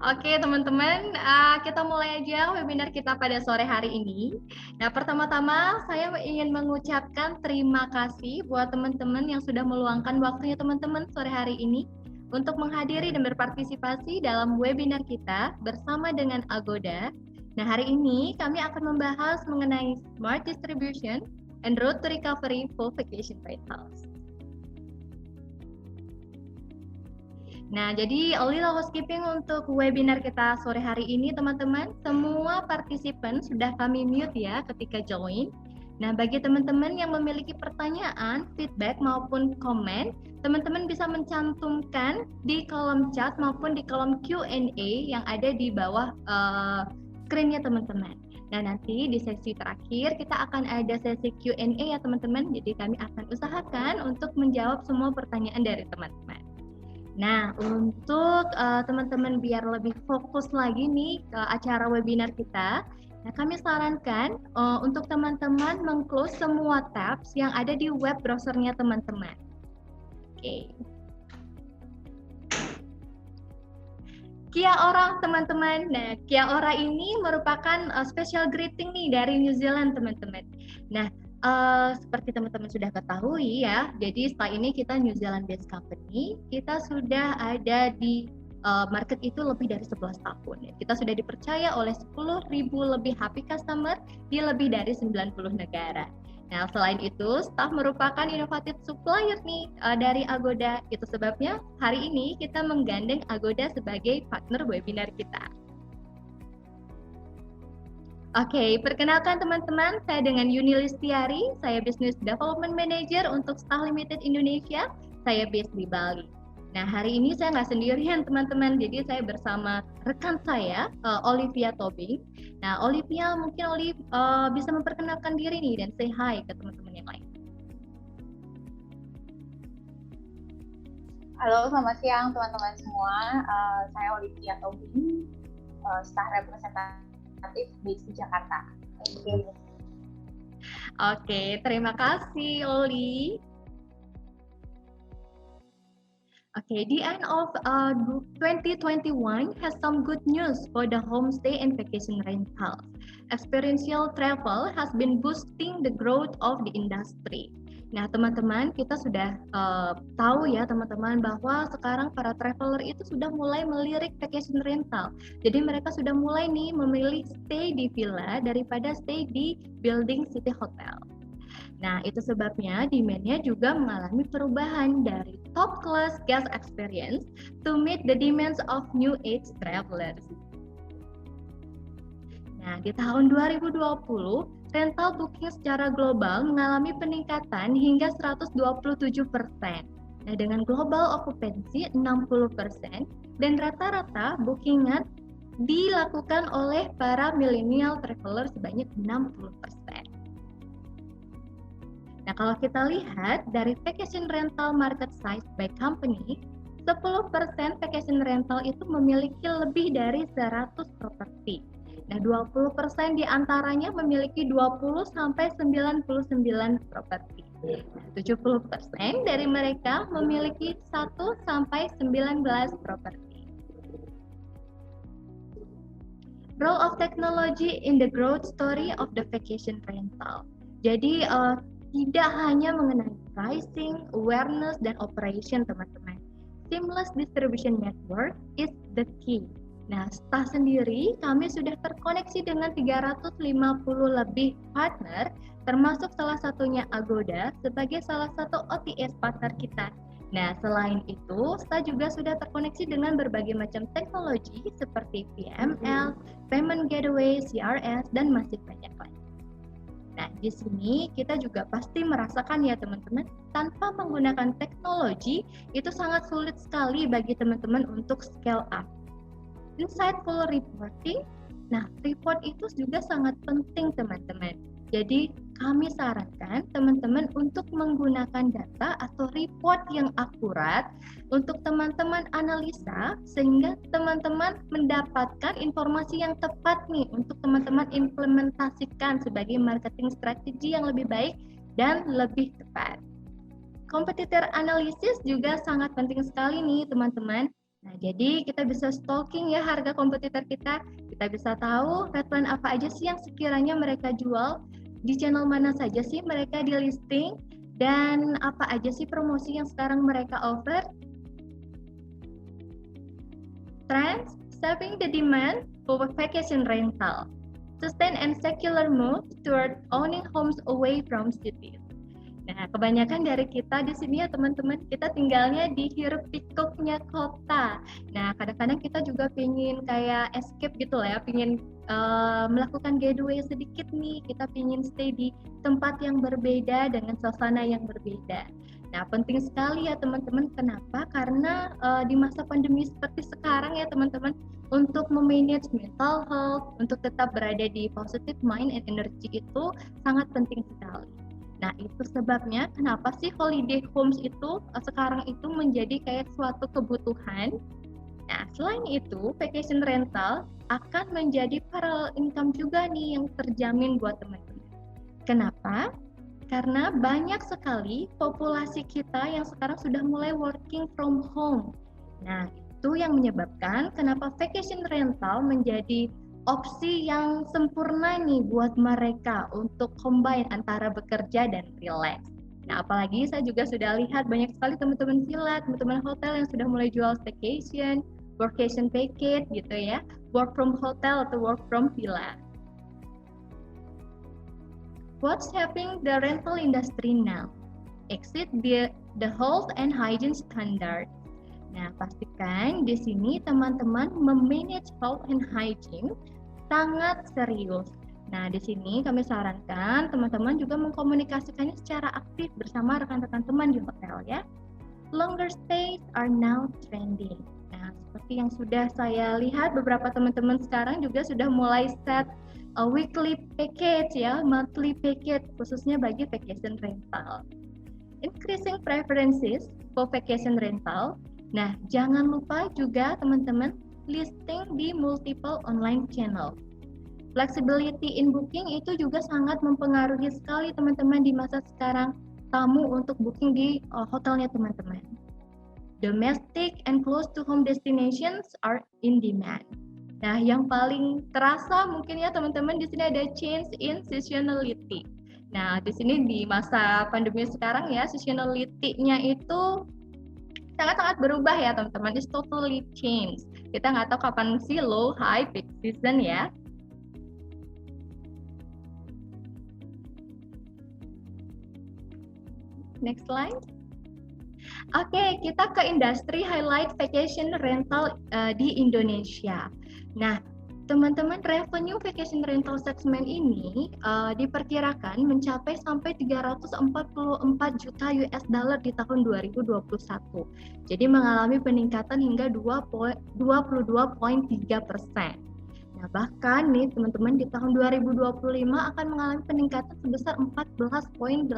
Oke, teman-teman, kita mulai aja webinar kita pada sore hari ini. Nah, pertama-tama saya ingin mengucapkan terima kasih buat teman-teman yang sudah meluangkan waktunya teman-teman sore hari ini untuk menghadiri dan berpartisipasi dalam webinar kita bersama dengan Agoda. Nah, hari ini kami akan membahas mengenai Smart Distribution and Road to Recovery for Vacation Rentals. Nah, jadi only housekeeping untuk webinar kita sore hari ini, teman-teman. Semua partisipan sudah kami mute ya ketika join. Nah, bagi teman-teman yang memiliki pertanyaan, feedback maupun komen, teman-teman bisa mencantumkan di kolom chat maupun di kolom Q&A yang ada di bawah screen-nya teman-teman. Nah, nanti di sesi terakhir kita akan ada sesi Q&A ya teman-teman. Jadi kami akan usahakan untuk menjawab semua pertanyaan dari teman-teman. Nah, untuk teman-teman biar lebih fokus lagi nih ke acara webinar kita, nah kami sarankan untuk teman-teman meng-close semua tabs yang ada di web browsernya teman-teman. Oke. Kia ora teman-teman. Nah, kia ora ini merupakan special greeting nih dari New Zealand teman-teman. Nah, seperti teman-teman sudah ketahui ya, jadi setelah ini kita New Zealand based company, kita sudah ada di market itu lebih dari 11 tahun ya. Kita sudah dipercaya oleh 10.000 lebih happy customer di lebih dari 90 negara. Nah, selain itu, staff merupakan inovatif supplier nih dari Agoda. Itu sebabnya hari ini kita menggandeng Agoda sebagai partner webinar kita. Oke, perkenalkan teman-teman, saya dengan Yuni Listiari, saya Business Development Manager untuk Star Limited Indonesia, saya based di Bali. Nah, hari ini saya nggak sendirian teman-teman, jadi saya bersama rekan saya, Olivia Tobing. Nah, Olivia mungkin bisa memperkenalkan diri nih dan say hi ke teman-teman yang lain. Halo, selamat siang teman-teman semua. Saya Olivia Tobing, staff representatif di Jakarta. Oke, terima kasih Oli. Okay, the end of 2021 has some good news for the homestay and vacation rentals. Experiential travel has been boosting the growth of the industry. Nah, teman-teman, kita sudah tahu ya, teman-teman, bahwa sekarang para traveler itu sudah mulai melirik vacation rental. Jadi mereka sudah mulai nih memilih stay di villa daripada stay di building city hotel. Nah, itu sebabnya demand-nya juga mengalami perubahan dari top class guest experience to meet the demands of new age travelers. Nah, di tahun 2020, rental booking secara global mengalami peningkatan hingga 127%. Nah, dengan global occupancy 60% dan rata-rata bookingan dilakukan oleh para millennial traveler sebanyak 60%. Nah, kalau kita lihat dari vacation rental market size by company, 10% vacation rental itu memiliki lebih dari 100 properti. Nah, 20% diantaranya memiliki 20 sampai 99 properti. 70% dari mereka memiliki 1 sampai 19 properti. Role of technology in the growth story of the vacation rental. Jadi tidak hanya mengenai pricing, awareness, dan operation teman-teman. Seamless distribution network is the key. Nah, Star sendiri kami sudah terkoneksi dengan 350 lebih partner, termasuk salah satunya Agoda sebagai salah satu OTS partner kita. Nah, selain itu, Star juga sudah terkoneksi dengan berbagai macam teknologi seperti PML, Payment Gateway, CRS, dan masih banyak lagi. Nah, di sini kita juga pasti merasakan ya teman-teman, tanpa menggunakan teknologi itu sangat sulit sekali bagi teman-teman untuk scale up. Insightful reporting, nah report itu juga sangat penting teman-teman. Jadi kami sarankan teman-teman untuk menggunakan data atau report yang akurat untuk teman-teman analisa sehingga teman-teman mendapatkan informasi yang tepat nih untuk teman-teman implementasikan sebagai marketing strategi yang lebih baik dan lebih tepat. Competitor analysis juga sangat penting sekali nih teman-teman. Nah, jadi kita bisa stalking ya harga kompetitor kita bisa tahu restoran apa aja sih yang sekiranya mereka jual, di channel mana saja sih mereka di listing, dan apa aja sih promosi yang sekarang mereka offer. Trends shaping the demand for vacation rental, sustain and secular move toward owning homes away from cities. Nah, kebanyakan dari kita di sini ya teman-teman, kita tinggalnya di hiruk pikuknya kota. Nah, kadang-kadang kita juga pengen kayak escape gitu lah ya, pengen melakukan getaway sedikit nih, kita pengen stay di tempat yang berbeda dengan suasana yang berbeda. Nah, penting sekali ya teman-teman, kenapa? Karena di masa pandemi seperti sekarang ya teman-teman, untuk memanage mental health, untuk tetap berada di positive mind and energy itu sangat penting sekali. Nah, itu sebabnya kenapa sih holiday homes itu sekarang itu menjadi kayak suatu kebutuhan. Nah, selain itu, vacation rental akan menjadi parallel income juga nih yang terjamin buat teman-teman. Kenapa? Karena banyak sekali populasi kita yang sekarang sudah mulai working from home. Nah, itu yang menyebabkan kenapa vacation rental menjadi opsi yang sempurna nih buat mereka untuk combine antara bekerja dan relax. Nah, apalagi saya juga sudah lihat banyak sekali teman-teman villa, teman-teman hotel yang sudah mulai jual staycation, workation package gitu ya, work from hotel atau work from villa. What's happening the rental industry now? Exceed the health and hygiene standard. Nah, pastikan di sini teman-teman memanage health and hygiene sangat serius. Nah, di sini kami sarankan teman-teman juga mengkomunikasikannya secara aktif bersama rekan-rekan teman di hotel ya. Longer stays are now trending. Nah, seperti yang sudah saya lihat beberapa teman-teman sekarang juga sudah mulai set a weekly package ya, monthly package khususnya bagi vacation rental. Increasing preferences for vacation rental. Nah, jangan lupa juga teman-teman listing di multiple online channel. Flexibility in booking itu juga sangat mempengaruhi sekali teman-teman di masa sekarang tamu untuk booking di hotelnya teman-teman. Domestic and close to home destinations are in demand. Nah, yang paling terasa mungkin ya teman-teman di sini ada change in seasonality. Nah, di sini di masa pandemi sekarang ya seasonality-nya itu sangat-sangat berubah ya teman-teman. It's totally change. Kita nggak tahu kapan sih low, high, peak season ya. Next slide. Oke, kita ke industri highlight vacation rental di Indonesia. Nah, teman-teman, revenue vacation rental segment ini diperkirakan mencapai sampai 344 juta US dollar di tahun 2021. Jadi mengalami peningkatan hingga 22,3%. Nah, bahkan nih teman-teman di tahun 2025 akan mengalami peningkatan sebesar 14,18%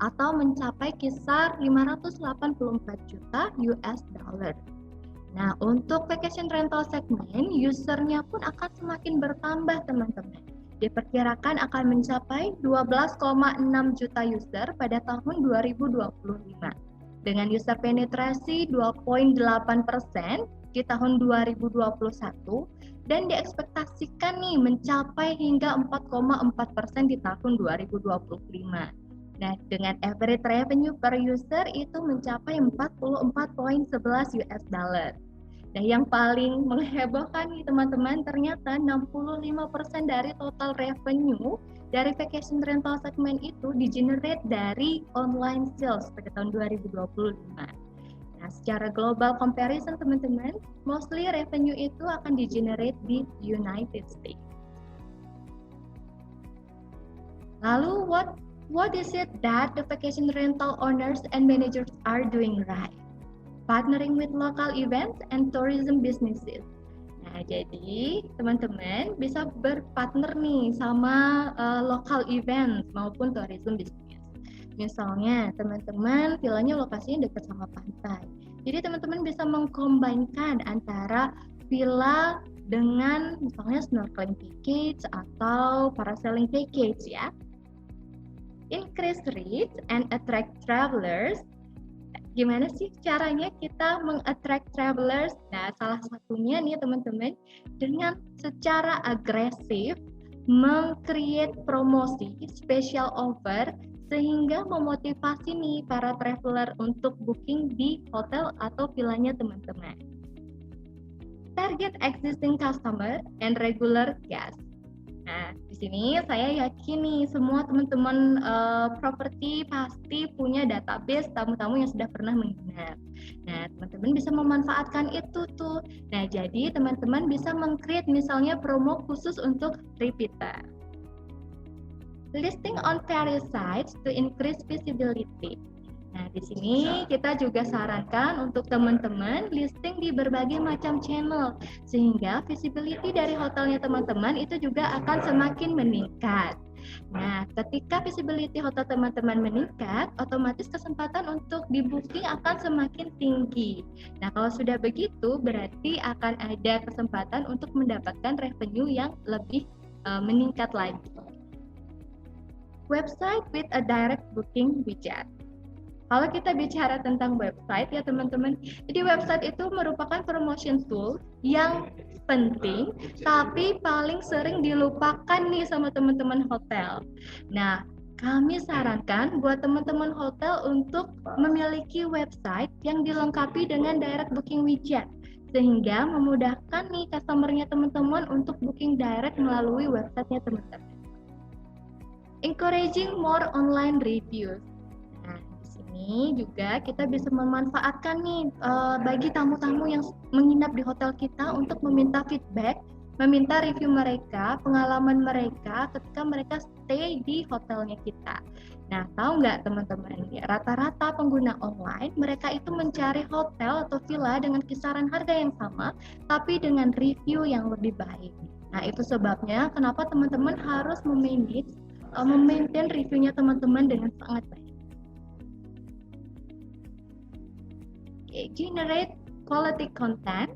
atau mencapai kisar 584 juta US dollar. Nah, untuk vacation rental segment, usernya pun akan semakin bertambah teman-teman. Diperkirakan akan mencapai 12,6 juta user pada tahun 2025. Dengan user penetrasi 2,8% di tahun 2021 dan diekspektasikan nih mencapai hingga 4,4% di tahun 2025. Nah, dengan average revenue per user itu mencapai 44,11 US dollar. Nah, yang paling menghebohkan nih teman-teman, ternyata 65% dari total revenue dari vacation rental segment itu di-generate dari online sales pada tahun 2025. Nah, secara global comparison teman-teman, mostly revenue itu akan di-generate di United States. Lalu, what is it that the vacation rental owners and managers are doing right? Partnering with local events and tourism businesses. Nah, jadi teman-teman bisa berpartner nih sama local events maupun tourism business. Misalnya teman-teman villanya lokasinya dekat sama pantai. Jadi teman-teman bisa mengkombinkan antara villa dengan misalnya snorkeling package atau parasailing package ya. Increase reach and attract travelers Gimana sih caranya kita meng-attract travelers? Nah, salah satunya nih teman-teman, dengan secara agresif meng-create promosi, special offer, sehingga memotivasi nih para traveler untuk booking di hotel atau villanya teman-teman. Target existing customer and regular guests. Nah, di sini saya yakin nih semua teman-teman properti pasti punya database tamu-tamu yang sudah pernah menginap. Nah, teman-teman bisa memanfaatkan itu tuh. Nah, jadi teman-teman bisa meng-create misalnya promo khusus untuk repeater. Listing on various sites to increase visibility. Nah, di sini kita juga sarankan untuk teman-teman listing di berbagai macam channel, sehingga visibility dari hotelnya teman-teman itu juga akan semakin meningkat. Nah, ketika visibility hotel teman-teman meningkat, otomatis kesempatan untuk di-booking akan semakin tinggi. Nah, kalau sudah begitu, berarti akan ada kesempatan untuk mendapatkan revenue yang lebih meningkat lagi. Website with a direct booking widget. Kalau kita bicara tentang website ya teman-teman, jadi website itu merupakan promotion tool yang penting, tapi paling sering dilupakan nih sama teman-teman hotel. Nah, kami sarankan buat teman-teman hotel untuk memiliki website yang dilengkapi dengan direct booking widget, sehingga memudahkan nih customer-nya teman-teman untuk booking direct melalui website-nya teman-teman. Encouraging more online reviews. Nah, ini juga kita bisa memanfaatkan nih bagi tamu-tamu yang menginap di hotel kita untuk meminta feedback, meminta review mereka, pengalaman mereka ketika mereka stay di hotelnya kita. Nah, tahu nggak teman-teman, ya, rata-rata pengguna online mereka itu mencari hotel atau villa dengan kisaran harga yang sama, tapi dengan review yang lebih baik. Nah, itu sebabnya kenapa teman-teman harus memaintain reviewnya teman-teman dengan sangat baik. Generate quality content,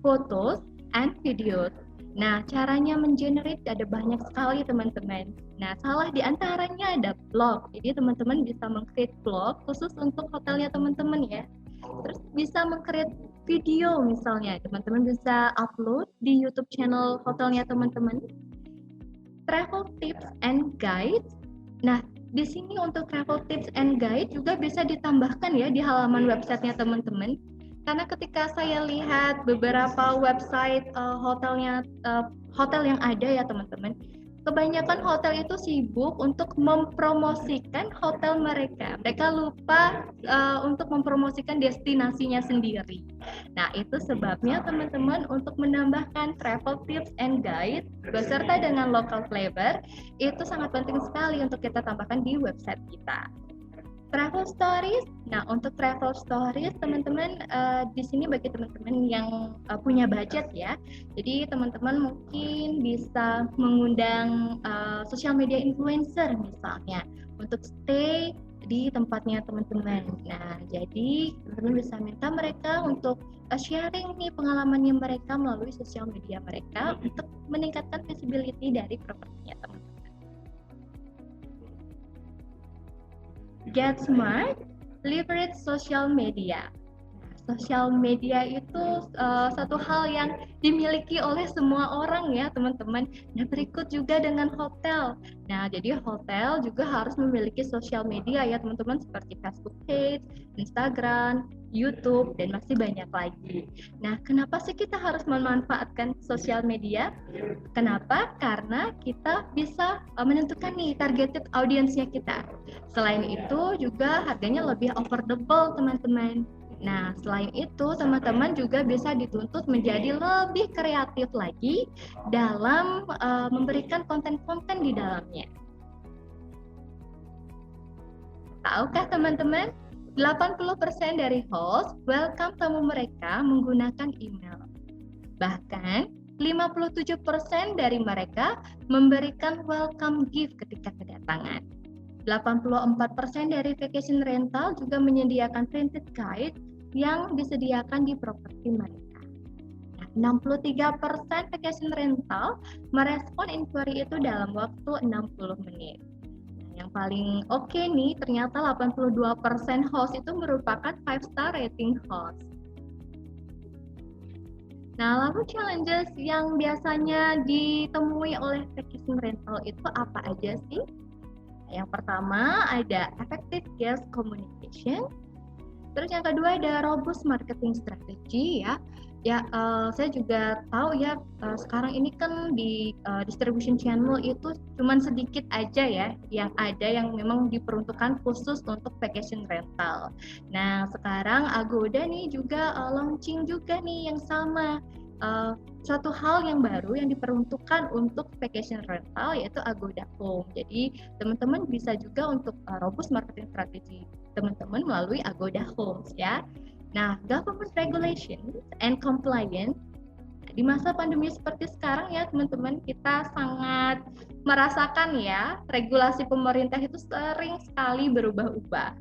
photos, and videos. Nah, caranya mengenerate ada banyak sekali teman-teman. Nah, salah di antaranya ada blog. Jadi teman-teman bisa meng-create blog khusus untuk hotelnya teman-teman ya. Terus bisa meng-create video misalnya. Teman-teman bisa upload di YouTube channel hotelnya teman-teman. Travel tips and guides. Nah, di sini untuk travel tips and guide juga bisa ditambahkan ya di halaman websitenya teman-teman. Karena ketika saya lihat beberapa website hotel yang ada ya teman-teman, kebanyakan hotel itu sibuk untuk mempromosikan hotel mereka. Mereka lupa untuk mempromosikan destinasinya sendiri. Nah, itu sebabnya teman-teman untuk menambahkan travel tips and guide beserta dengan local flavor itu sangat penting sekali untuk kita tambahkan di website kita. Travel stories. Nah, untuk travel stories teman-teman di sini bagi teman-teman yang punya budget ya. Jadi teman-teman mungkin bisa mengundang social media influencer misalnya untuk stay di tempatnya teman-teman. Nah, jadi teman-teman bisa minta mereka untuk sharing nih pengalamannya mereka melalui sosial media mereka untuk meningkatkan visibility dari propertinya teman-teman. Get smart, leverage social media. Sosial media itu satu hal yang dimiliki oleh semua orang ya teman-teman. Nah, berikut juga dengan hotel. Nah, jadi hotel juga harus memiliki sosial media ya teman-teman, seperti Facebook page, Instagram, YouTube, dan masih banyak lagi. Nah, kenapa sih kita harus memanfaatkan sosial media? Kenapa? Karena kita bisa menentukan nih targeted audiensnya kita. Selain itu juga harganya lebih affordable teman-teman. Nah, selain itu teman-teman juga bisa dituntut menjadi lebih kreatif lagi dalam memberikan konten-konten di dalamnya. Tahukah teman-teman, 80% dari host welcome tamu mereka menggunakan email. Bahkan 57% dari mereka memberikan welcome gift ketika kedatangan. 84% dari vacation rental juga menyediakan printed guide yang disediakan di properti mereka. 63% vacation rental merespon inquiry itu dalam waktu 60 menit. Yang paling oke nih, ternyata 82% host itu merupakan 5-star rating host. Nah, lalu challenges yang biasanya ditemui oleh vacation rental itu apa aja sih? Yang pertama ada effective guest communication. Terus yang kedua ada robust marketing strategy ya. Saya juga tahu ya, sekarang ini kan di distribution channel itu cuman sedikit aja ya yang ada yang memang diperuntukkan khusus untuk vacation rental. Nah, sekarang Agoda nih juga launching juga nih yang sama. Suatu hal yang baru yang diperuntukkan untuk vacation rental yaitu Agoda Home. Jadi teman-teman bisa juga untuk robust marketing strategy teman-teman melalui Agoda Homes ya. Nah, government regulation and compliance di masa pandemi seperti sekarang ya teman-teman, kita sangat merasakan ya regulasi pemerintah itu sering sekali berubah-ubah.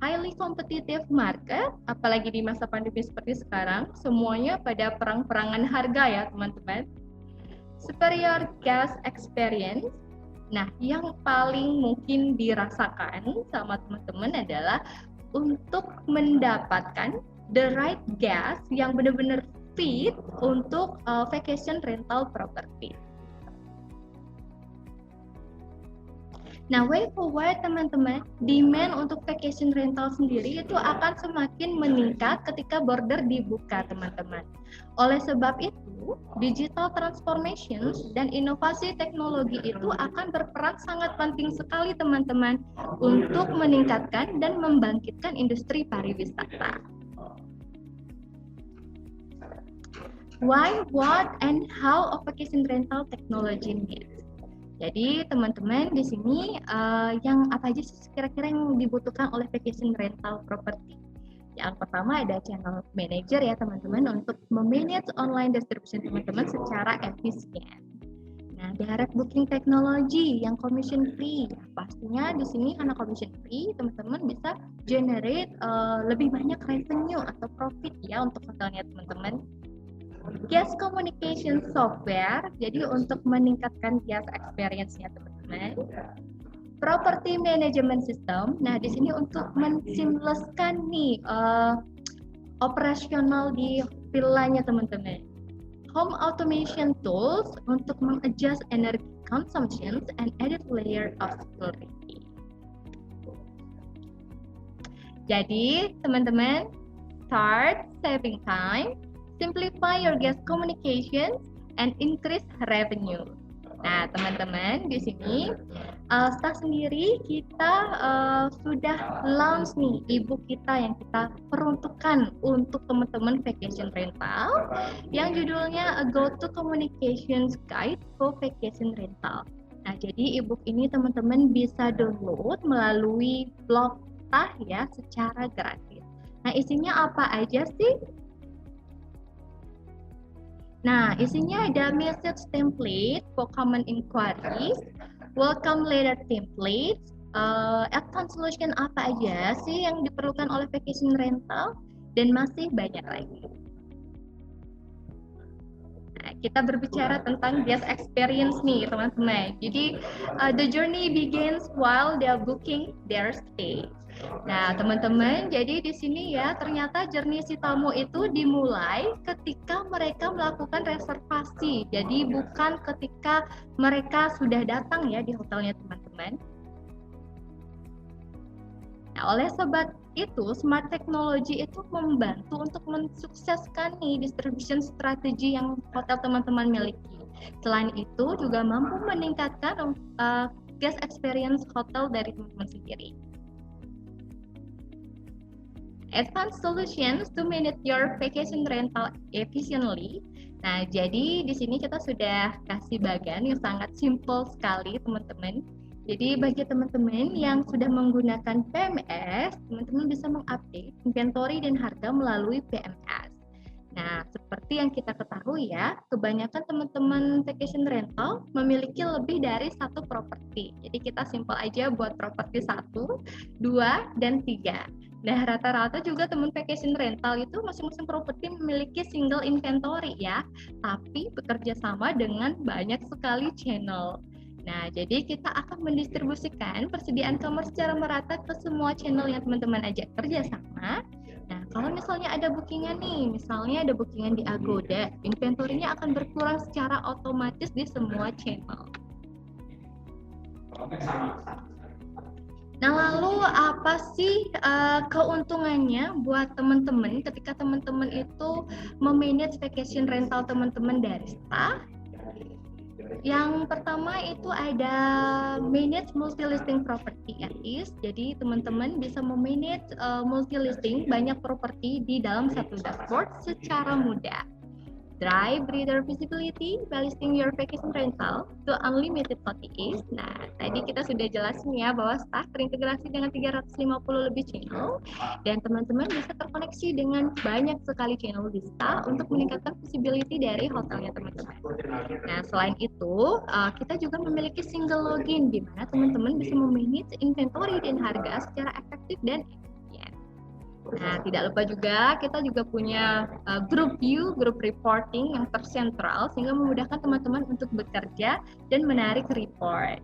Highly competitive market, apalagi di masa pandemi seperti sekarang, semuanya pada perang-perangan harga ya teman-teman. Superior guest experience. Nah, yang paling mungkin dirasakan sama teman-teman adalah untuk mendapatkan the right guest yang benar-benar fit untuk vacation rental property. Nah, way forward teman-teman, demand untuk vacation rental sendiri itu akan semakin meningkat ketika border dibuka teman-teman. Oleh sebab itu, digital transformation dan inovasi teknologi itu akan berperan sangat penting sekali teman-teman untuk meningkatkan dan membangkitkan industri pariwisata. Why, what, and how a vacation rental technology needs. Jadi teman-teman di sini yang apa aja sih kira-kira yang dibutuhkan oleh vacation rental property? Yang pertama ada channel manager ya teman-teman untuk memanage online distribution teman-teman secara efisien. Nah, direct booking teknologi yang commission free. Pastinya di sini karena commission free teman-teman bisa generate lebih banyak revenue atau profit ya untuk hotelnya teman-teman. Guest communication software, jadi untuk meningkatkan guest experience-nya teman-teman. Property management system, nah di sini untuk menseamlesskan nih operasional di villanya teman-teman. Home automation tools untuk mengadjust energy consumption and added layer of security. Jadi teman-teman, start saving time, simplify your guest communication, and increase revenue. Nah, teman-teman, di sini staff sendiri kita sudah launch nih e-book kita yang kita peruntukkan untuk teman-teman vacation rental yang judulnya A Go-To Communications Guide for Vacation Rental. Nah, jadi e-book ini teman-teman bisa download melalui blog staff ya secara gratis. Nah, isinya apa aja sih? Nah, isinya ada message template for common inquiries, welcome letter template, advance solution apa aja sih yang diperlukan oleh vacation rental, dan masih banyak lagi. Nah, kita berbicara tentang guest experience nih teman-teman. Jadi, the journey begins while they are booking their stay. Nah, teman-teman, jadi di sini ya ternyata journey si tamu itu dimulai ketika mereka melakukan reservasi. Jadi bukan ketika mereka sudah datang ya di hotelnya teman-teman. Nah, oleh sebab itu smart technology itu membantu untuk mensukseskan nih distribution strategi yang hotel teman-teman miliki. Selain itu juga mampu meningkatkan guest experience hotel dari teman-teman sendiri. Advanced solutions to manage your vacation rental efficiently. Nah, jadi di sini kita sudah kasih bagian yang sangat simple sekali, teman-teman. Jadi bagi teman-teman yang sudah menggunakan PMS, teman-teman bisa mengupdate inventory dan harga melalui PMS. Nah, seperti yang kita ketahui ya, kebanyakan teman-teman vacation rental memiliki lebih dari satu properti. Jadi kita simpel aja buat properti 1, 2, dan 3. Nah, rata-rata juga teman vacation rental itu masing-masing properti memiliki single inventory ya, tapi bekerja sama dengan banyak sekali channel. Nah, jadi kita akan mendistribusikan persediaan kamar secara merata ke semua channel yang teman-teman ajak kerjasama. Nah, kalau misalnya ada bookingan nih, misalnya ada bookingan di Agoda, inventory-nya akan berkurang secara otomatis di semua channel. Nah, lalu apa sih keuntungannya buat teman-teman ketika teman-teman itu memanage vacation rental teman-teman dari staff? Yang pertama itu ada manage multi-listing property at ease. Jadi teman-teman bisa memanage multi-listing banyak properti di dalam satu dashboard secara mudah. Drive reader visibility by listing your vacation rental to unlimited OTAs. Nah, tadi kita sudah jelasin ya bahwa staff terintegrasi dengan 350 lebih channel dan teman-teman bisa terkoneksi dengan banyak sekali channel di staff untuk meningkatkan visibility dari hotelnya teman-teman. Nah, selain itu, kita juga memiliki single login di mana teman-teman bisa memanage inventory dan harga secara efektif dan efisien. Nah, tidak lupa juga kita juga punya group view, group reporting yang tersentral sehingga memudahkan teman-teman untuk bekerja dan menarik report.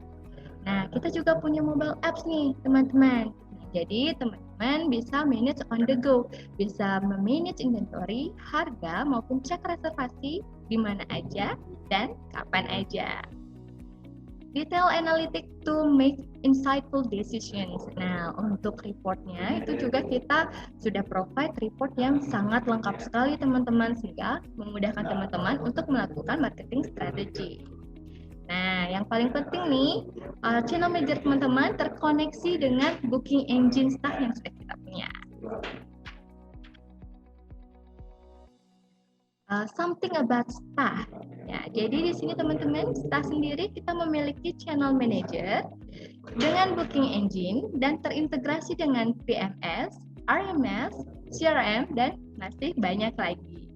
Nah, kita juga punya mobile apps nih, teman-teman. Jadi, teman-teman bisa manage on the go, bisa memanage inventory, harga maupun cek reservasi di mana aja dan kapan aja. Detail analytic to make insightful decisions. Nah, untuk reportnya itu juga kita sudah provide report yang sangat lengkap sekali teman-teman sehingga memudahkan teman-teman untuk melakukan marketing strategy. Nah, yang paling penting nih, channel manager teman-teman terkoneksi dengan booking engine staff yang sudah kita punya. Something about staff. Ya, jadi di sini teman-teman, staff sendiri kita memiliki channel manager dengan booking engine dan terintegrasi dengan PMS, RMS, CRM, dan masih banyak lagi.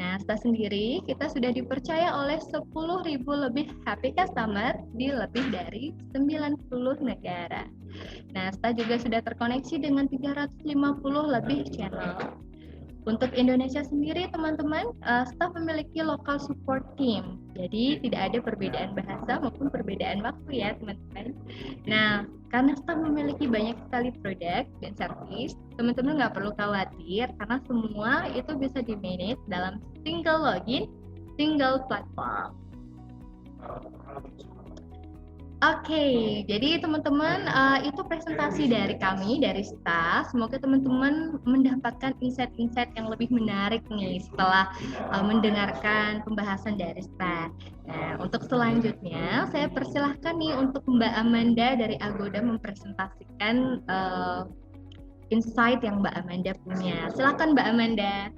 Nah, staff sendiri kita sudah dipercaya oleh 10.000 lebih happy customer di lebih dari 90 negara. Nah, staff juga sudah terkoneksi dengan 350 lebih channel. Untuk Indonesia sendiri, teman-teman, staff memiliki local support team. Jadi, tidak ada perbedaan bahasa maupun perbedaan waktu ya, teman-teman. Nah, karena staff memiliki banyak sekali produk dan service, teman-teman nggak perlu khawatir karena semua itu bisa di-manage dalam single login, single platform. Oke, jadi teman-teman itu presentasi dari kami, dari staff. Semoga teman-teman mendapatkan insight-insight yang lebih menarik nih setelah mendengarkan pembahasan dari staff. Nah, untuk selanjutnya saya persilahkan nih untuk Mbak Amanda dari Agoda mempresentasikan insight yang Mbak Amanda punya. Silakan Mbak Amanda.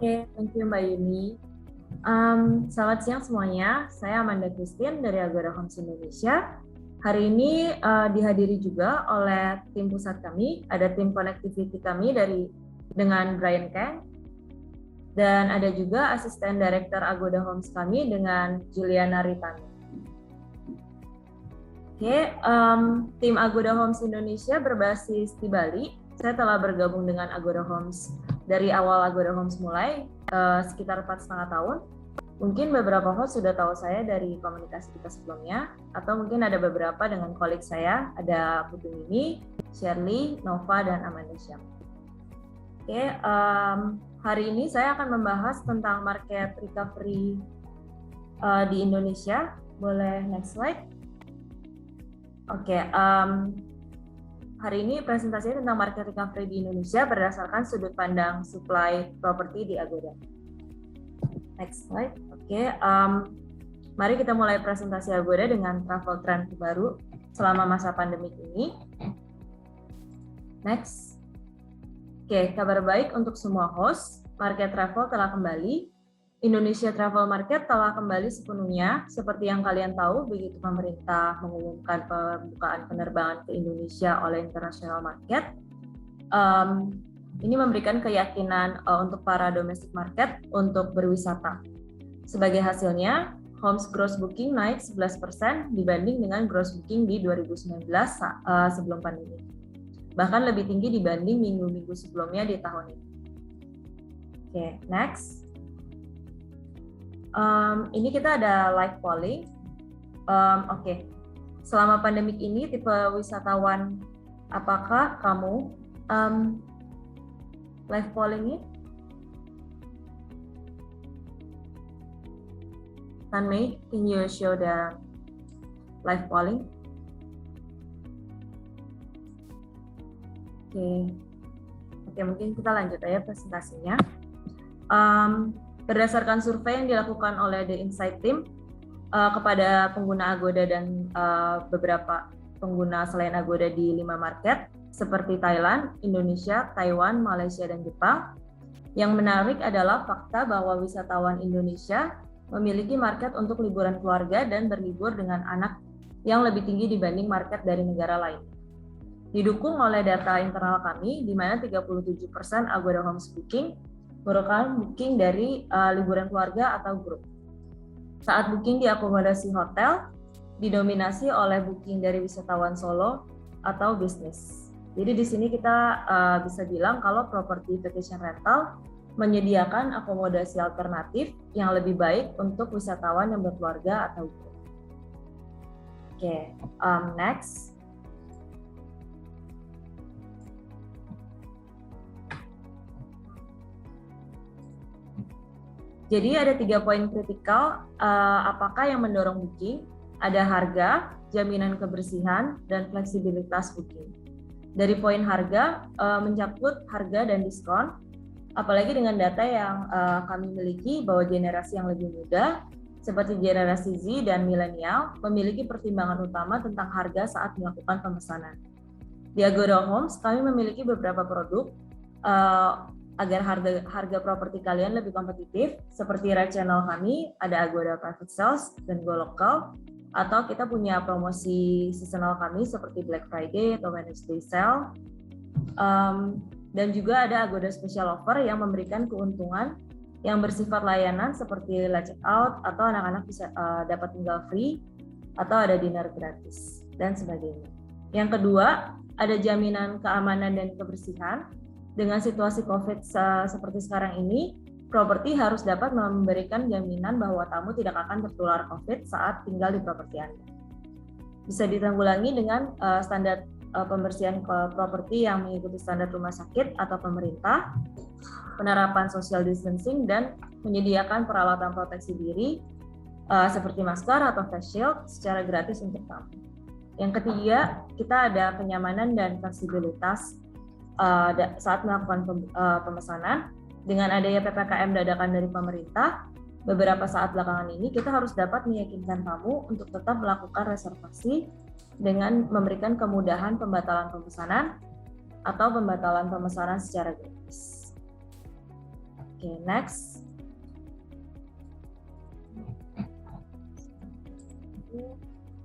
Oke, thank you Mbak Yuni. Selamat siang semuanya, saya Amanda Christine dari Agoda Homes Indonesia. Hari ini dihadiri juga oleh tim pusat kami, ada tim connectivity kami dengan Brian Kang, dan ada juga asisten director Agoda Homes kami dengan Juliana Ritani. Oke, tim Agoda Homes Indonesia berbasis di Bali. Saya telah bergabung dengan Agoda Homes dari awal Agoda Homes mulai, sekitar 4,5 tahun. Mungkin beberapa host sudah tahu saya dari komunikasi kita sebelumnya, atau mungkin ada beberapa dengan kolik saya, ada Putu Mimi, Shirley, Nova, dan Amanda Syam. Oke, hari ini saya akan membahas tentang market recovery di Indonesia. Boleh next slide? Oke, hari ini presentasinya tentang market recovery di Indonesia berdasarkan sudut pandang supply properti di Agoda. Next slide. Oke, mari kita mulai presentasi Agoda dengan travel trend terbaru selama masa pandemik ini. Next. Oke, kabar baik untuk semua host. Market travel telah kembali. Indonesia travel market telah kembali sepenuhnya. Seperti yang kalian tahu, begitu pemerintah mengumumkan pembukaan penerbangan ke Indonesia oleh international market, ini memberikan keyakinan untuk para domestic market untuk berwisata. Sebagai hasilnya, Homes gross booking naik 11% dibanding dengan gross booking di 2019 sebelum pandemi. Bahkan lebih tinggi dibanding minggu-minggu sebelumnya di tahun ini. Oke, next. Ini kita ada live polling. Oke. Selama pandemik ini, tipe wisatawan apakah kamu live polling it? Tanmay, can you show the live polling? Oke, mungkin kita lanjut aja presentasinya. Berdasarkan survei yang dilakukan oleh The Insight Team kepada pengguna Agoda dan beberapa pengguna selain Agoda di 5 market seperti Thailand, Indonesia, Taiwan, Malaysia, dan Jepang. Yang menarik adalah fakta bahwa wisatawan Indonesia memiliki market untuk liburan keluarga dan berlibur dengan anak yang lebih tinggi dibanding market dari negara lain. Didukung oleh data internal kami, di mana 37% Agoda Homes Booking merupakan booking dari liburan keluarga atau grup. Saat booking di akomodasi hotel, didominasi oleh booking dari wisatawan solo atau bisnis. Jadi di sini kita bisa bilang kalau properti vacation rental menyediakan akomodasi alternatif yang lebih baik untuk wisatawan yang berkeluarga atau grup. Oke, next. Jadi ada 3 poin kritikal apakah yang mendorong booking, ada harga, jaminan kebersihan, dan fleksibilitas booking. Dari poin harga, mencakup harga dan diskon, apalagi dengan data yang kami miliki bahwa generasi yang lebih muda, seperti generasi Z dan milenial, memiliki pertimbangan utama tentang harga saat melakukan pemesanan. Di Agoda Homes, kami memiliki beberapa produk agar harga properti kalian lebih kompetitif, seperti rate channel kami, ada Agoda Private Sales dan Go Local, atau kita punya promosi seasonal kami seperti Black Friday atau Wednesday Sale, dan juga ada Agoda Special Offer yang memberikan keuntungan yang bersifat layanan seperti late check out, atau anak-anak bisa dapat tinggal free, atau ada dinner gratis, dan sebagainya. Yang kedua, ada jaminan keamanan dan kebersihan. Dengan situasi COVID seperti sekarang ini, properti harus dapat memberikan jaminan bahwa tamu tidak akan tertular COVID saat tinggal di properti Anda. Bisa ditanggulangi dengan standar pembersihan properti yang mengikuti standar rumah sakit atau pemerintah, penerapan social distancing, dan menyediakan peralatan proteksi diri seperti masker atau face shield secara gratis untuk tamu. Yang ketiga, kita ada kenyamanan dan fleksibilitas saat melakukan pemesanan. Dengan adanya PPKM dadakan dari pemerintah, beberapa saat belakangan ini kita harus dapat meyakinkan tamu untuk tetap melakukan reservasi dengan memberikan kemudahan pembatalan pemesanan atau pembatalan pemesanan secara gratis. Oke, next.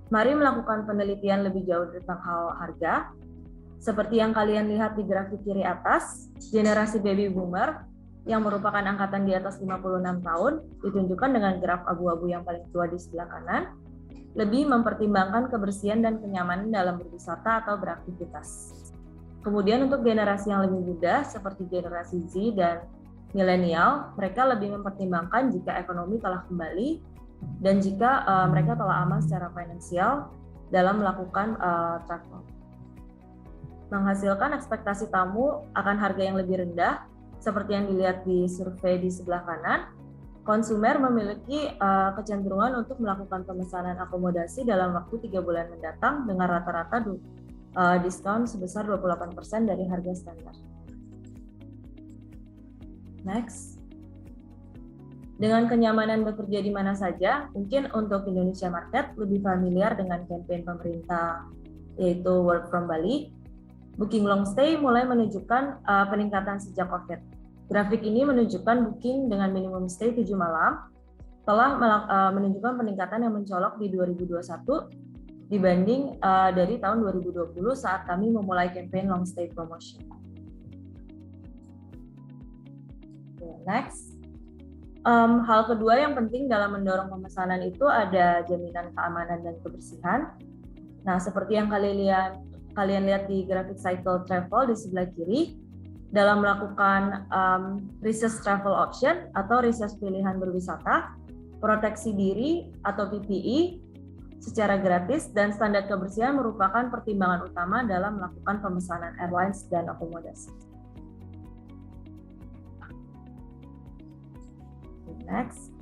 Mari melakukan penelitian lebih jauh tentang hal harga. Seperti yang kalian lihat di grafik kiri atas, generasi baby boomer yang merupakan angkatan di atas 56 tahun, ditunjukkan dengan graf abu-abu yang paling tua di sebelah kanan, lebih mempertimbangkan kebersihan dan kenyamanan dalam berwisata atau beraktivitas. Kemudian untuk generasi yang lebih muda, seperti generasi Z dan milenial, mereka lebih mempertimbangkan jika ekonomi telah kembali dan jika mereka telah aman secara finansial dalam melakukan travel. Menghasilkan ekspektasi tamu akan harga yang lebih rendah, seperti yang dilihat di survei di sebelah kanan, konsumer memiliki kecenderungan untuk melakukan pemesanan akomodasi dalam waktu 3 bulan mendatang dengan rata-rata diskon sebesar 28% dari harga standar. Next. Dengan kenyamanan bekerja di mana saja, mungkin untuk Indonesia market lebih familiar dengan kampanye pemerintah yaitu Work from Bali. Booking long stay mulai menunjukkan peningkatan sejak COVID. Grafik ini menunjukkan booking dengan minimum stay 7 malam telah menunjukkan peningkatan yang mencolok di 2021 dibanding dari tahun 2020 saat kami memulai campaign long stay promotion. Next. Hal kedua yang penting dalam mendorong pemesanan itu ada jaminan keamanan dan kebersihan. Nah, seperti yang kalian lihat di grafik cycle travel di sebelah kiri, dalam melakukan research travel option atau research pilihan berwisata, proteksi diri atau PPE secara gratis dan standar kebersihan merupakan pertimbangan utama dalam melakukan pemesanan airlines dan akomodasi. Next,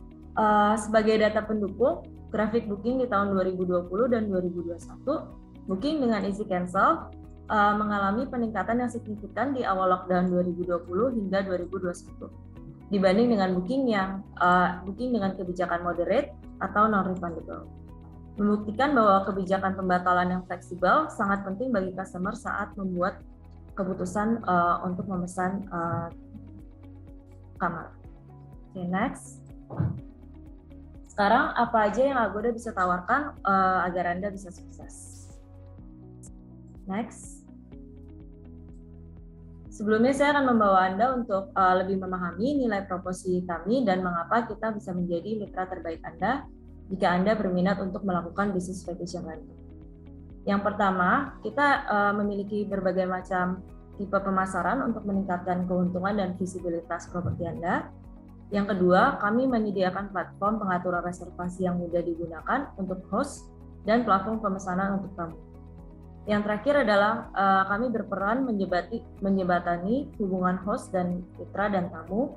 sebagai data pendukung, grafik booking di tahun 2020 dan 2021, booking dengan easy cancel mengalami peningkatan yang signifikan di awal lockdown 2020 hingga 2021 dibanding dengan booking dengan kebijakan moderate atau non-refundable. Membuktikan bahwa kebijakan pembatalan yang fleksibel sangat penting bagi customer saat membuat keputusan untuk memesan kamar. Okay, next. Sekarang apa aja yang Agoda bisa tawarkan agar Anda bisa sukses? Next. Sebelumnya saya akan membawa Anda untuk lebih memahami nilai proposisi kami dan mengapa kita bisa menjadi mitra terbaik Anda jika Anda berminat untuk melakukan bisnis vacation rental. Yang pertama, kita memiliki berbagai macam tipe pemasaran untuk meningkatkan keuntungan dan visibilitas properti Anda. Yang kedua, kami menyediakan platform pengaturan reservasi yang mudah digunakan untuk host dan platform pemesanan untuk tamu. Yang terakhir adalah kami berperan menjembatani hubungan host dan mitra dan tamu.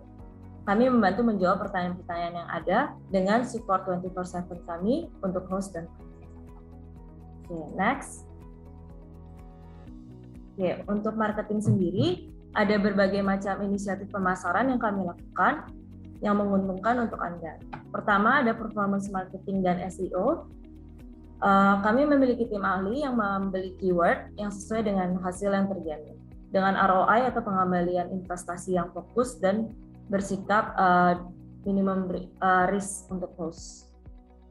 Kami membantu menjawab pertanyaan-pertanyaan yang ada dengan support 24/7 kami untuk host dan tamu. Okay, next. Okay, untuk marketing sendiri, ada berbagai macam inisiatif pemasaran yang kami lakukan yang menguntungkan untuk Anda. Pertama, ada performance marketing dan SEO. Kami memiliki tim ahli yang membeli keyword yang sesuai dengan hasil yang terjamin, dengan ROI atau pengembalian investasi yang fokus dan bersikap minimum risk untuk host.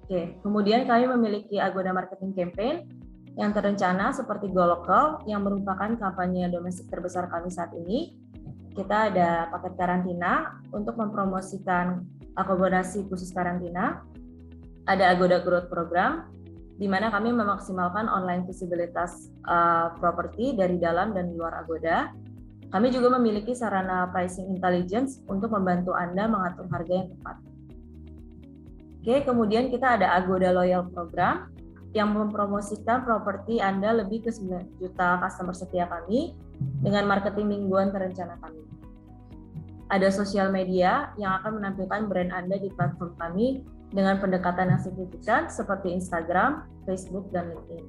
Oke, kemudian kami memiliki Agoda Marketing Campaign yang terencana seperti Go Local yang merupakan kampanye domestik terbesar kami saat ini. Kita ada paket karantina untuk mempromosikan akomodasi khusus karantina. Ada Agoda Growth Program di mana kami memaksimalkan online visibilitas properti dari dalam dan luar Agoda. Kami juga memiliki sarana pricing intelligence untuk membantu Anda mengatur harga yang tepat. Oke, kemudian kita ada Agoda Loyal Program yang mempromosikan properti Anda lebih ke 9 juta customer setia kami dengan marketing mingguan terencana kami. Ada sosial media yang akan menampilkan brand Anda di platform kami dengan pendekatan yang signifikan seperti Instagram, Facebook, dan LinkedIn.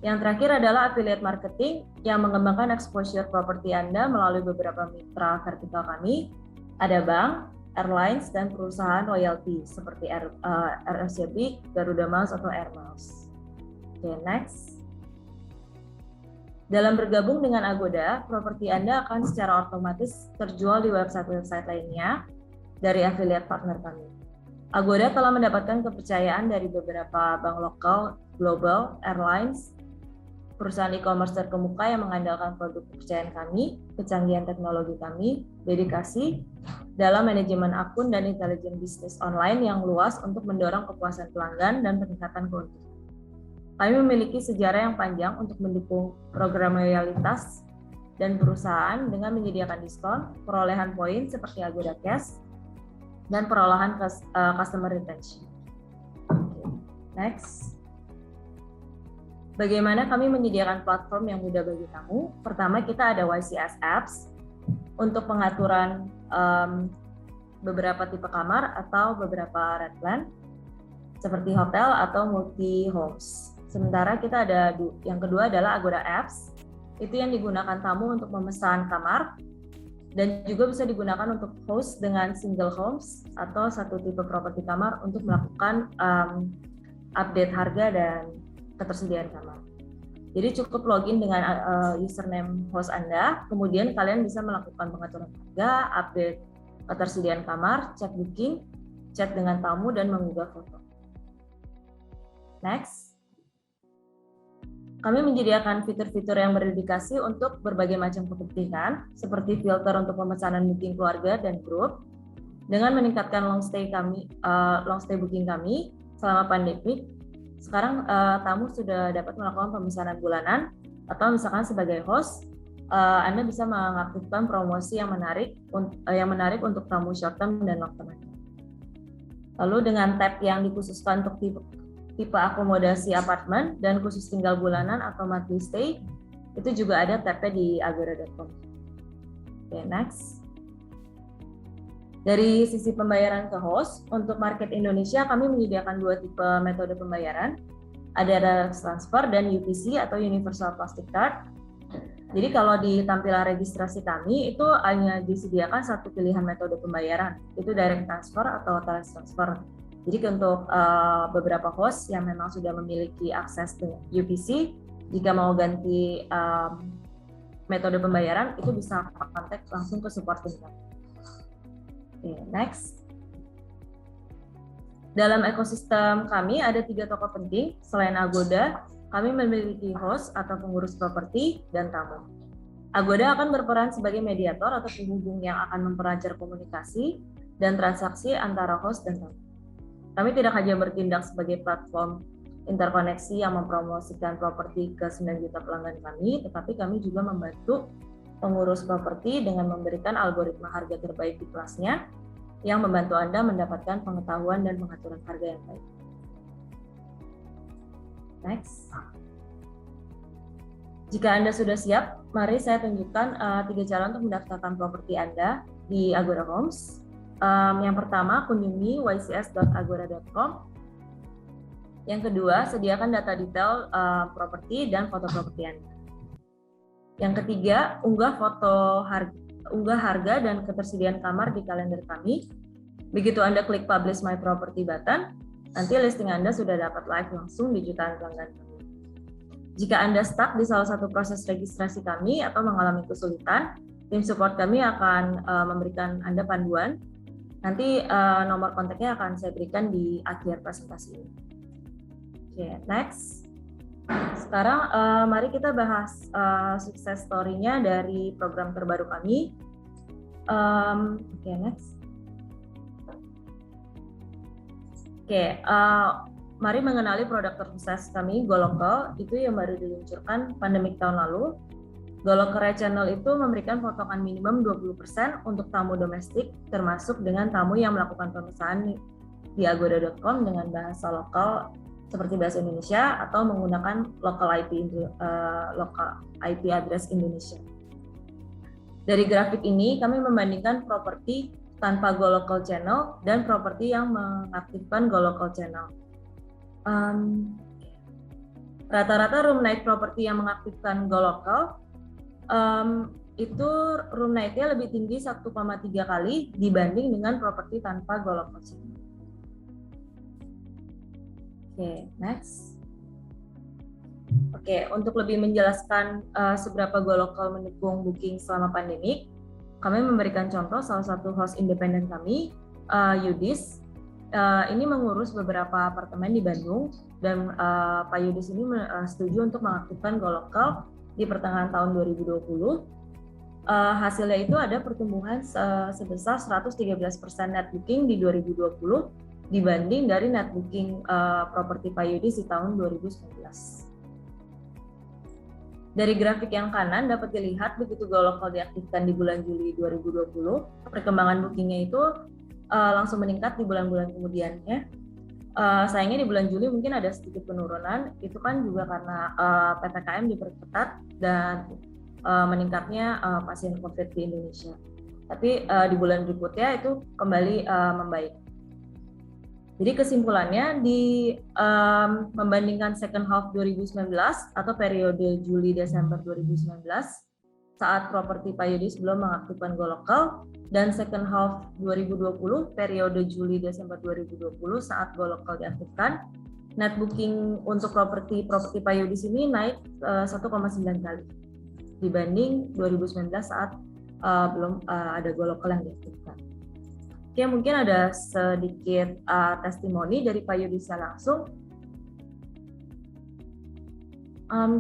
Yang terakhir adalah affiliate marketing yang mengembangkan exposure properti Anda melalui beberapa mitra vertikal kami. Ada bank, airlines, dan perusahaan royalty seperti RSCB, Garuda Miles, atau Air Miles. Oke, next. Dalam bergabung dengan Agoda, properti Anda akan secara otomatis terjual di website-website lainnya dari affiliate partner kami. Agoda telah mendapatkan kepercayaan dari beberapa bank lokal, global, airlines, perusahaan e-commerce terkemuka yang mengandalkan produk kepercayaan kami, kecanggihan teknologi kami, dedikasi dalam manajemen akun dan intelijen bisnis online yang luas untuk mendorong kepuasan pelanggan dan peningkatan keuntungan. Kami memiliki sejarah yang panjang untuk mendukung program loyalitas dan perusahaan dengan menyediakan diskon, perolehan poin seperti Agoda Cash, dan perolahan customer retention. Next. Bagaimana kami menyediakan platform yang mudah bagi tamu? Pertama, kita ada YCS Apps untuk pengaturan beberapa tipe kamar atau beberapa rate plan seperti hotel atau multi homes. Sementara kita ada yang kedua adalah Agoda Apps, itu yang digunakan tamu untuk memesan kamar dan juga bisa digunakan untuk host dengan single homes atau satu tipe properti kamar untuk melakukan update harga dan ketersediaan kamar. Jadi cukup login dengan username host Anda, kemudian kalian bisa melakukan pengaturan harga, update ketersediaan kamar, cek booking, chat dengan tamu, dan mengunggah foto. Next. Kami menyediakan fitur-fitur yang berdedikasi untuk berbagai macam kepentingan, seperti filter untuk pemesanan booking keluarga dan grup, dengan meningkatkan long stay booking kami selama pandemi. Sekarang tamu sudah dapat melakukan pemesanan bulanan, atau misalkan sebagai host, Anda bisa mengaktifkan promosi yang menarik untuk tamu short term dan long term. Lalu dengan tab yang dikhususkan untuk tipe akomodasi apartemen, dan khusus tinggal bulanan atau monthly stay, itu juga ada tabnya di agoda.com. Oke, next. Dari sisi pembayaran ke host, untuk market Indonesia kami menyediakan 2 tipe metode pembayaran. Ada direct transfer dan UPC atau Universal Plastic Card. Jadi kalau di tampilan registrasi kami itu hanya disediakan satu pilihan metode pembayaran, itu direct transfer atau transfer. Jadi untuk beberapa host yang memang sudah memiliki akses ke UPC, jika mau ganti metode pembayaran itu bisa kontak langsung ke support center. Oke, next. Dalam ekosistem kami ada 3 tokoh penting. Selain Agoda, kami memiliki host atau pengurus properti dan tamu. Agoda akan berperan sebagai mediator atau penghubung yang akan memperancar komunikasi dan transaksi antara host dan tamu. Kami tidak hanya bertindak sebagai platform interkoneksi yang mempromosikan properti ke 9 juta pelanggan kami, tetapi kami juga membantu pengurus properti dengan memberikan algoritma harga terbaik di kelasnya yang membantu Anda mendapatkan pengetahuan dan pengaturan harga yang baik. Next. Jika Anda sudah siap, mari saya tunjukkan 3 cara untuk mendaftarkan properti Anda di Agoda Homes. Yang pertama, kunjungi ycs.agoda.com. Yang kedua, sediakan data detail properti dan foto properti Anda. Yang ketiga, unggah harga dan ketersediaan kamar di kalender kami. Begitu Anda klik Publish My Property button, nanti listing Anda sudah dapat live langsung di jutaan pelanggan kami. Jika Anda stuck di salah satu proses registrasi kami atau mengalami kesulitan, tim support kami akan memberikan Anda panduan. Nanti nomor kontaknya akan saya berikan di akhir presentasi ini. Oke, next. Sekarang mari kita bahas success story-nya dari program terbaru kami. Oke, next. Oke, mari mengenali produk tersukses kami, GoLocal, itu yang baru diluncurkan pandemik tahun lalu. GoLocal Channel itu memberikan potongan minimum 20% untuk tamu domestik, termasuk dengan tamu yang melakukan pemesanan di agoda.com dengan bahasa lokal seperti bahasa Indonesia atau menggunakan local IP address Indonesia. Dari grafik ini kami membandingkan properti tanpa GoLocal Channel dan properti yang mengaktifkan GoLocal Channel. Rata-rata room night properti yang mengaktifkan GoLocal itu room night-nya lebih tinggi 1,3 kali dibanding dengan properti tanpa GoLocal Channel. Oke, next. Oke, untuk lebih menjelaskan seberapa GoLocal mendukung booking selama pandemik, kami memberikan contoh salah satu host independen kami, Yudis. Ini mengurus beberapa apartemen di Bandung dan Pak Yudis ini setuju untuk mengaktifkan GoLocal di pertengahan tahun 2020. Hasilnya itu ada pertumbuhan sebesar 113% net booking di 2020 dibanding dari net booking properti Pak Yudis di tahun 2019. Dari grafik yang kanan dapat dilihat begitu GoLocal diaktifkan di bulan Juli 2020, perkembangan bookingnya itu langsung meningkat di bulan-bulan kemudiannya. Sayangnya di bulan Juli mungkin ada sedikit penurunan, itu kan juga karena PPKM diperketat dan meningkatnya pasien COVID di Indonesia. Tapi di bulan berikutnya itu kembali membaik. Jadi kesimpulannya membandingkan second half 2019 atau periode Juli-Desember 2019 saat properti Pak Yudis belum mengaktifkan GoLocal dan second half 2020 periode Juli-Desember 2020 saat GoLocal diaktifkan, net booking untuk properti Pak Yudis ini naik 1,9 kali dibanding 2019 saat belum ada GoLocal yang diaktifkan. Oke, mungkin ada sedikit testimoni dari Pak Yudisnya langsung.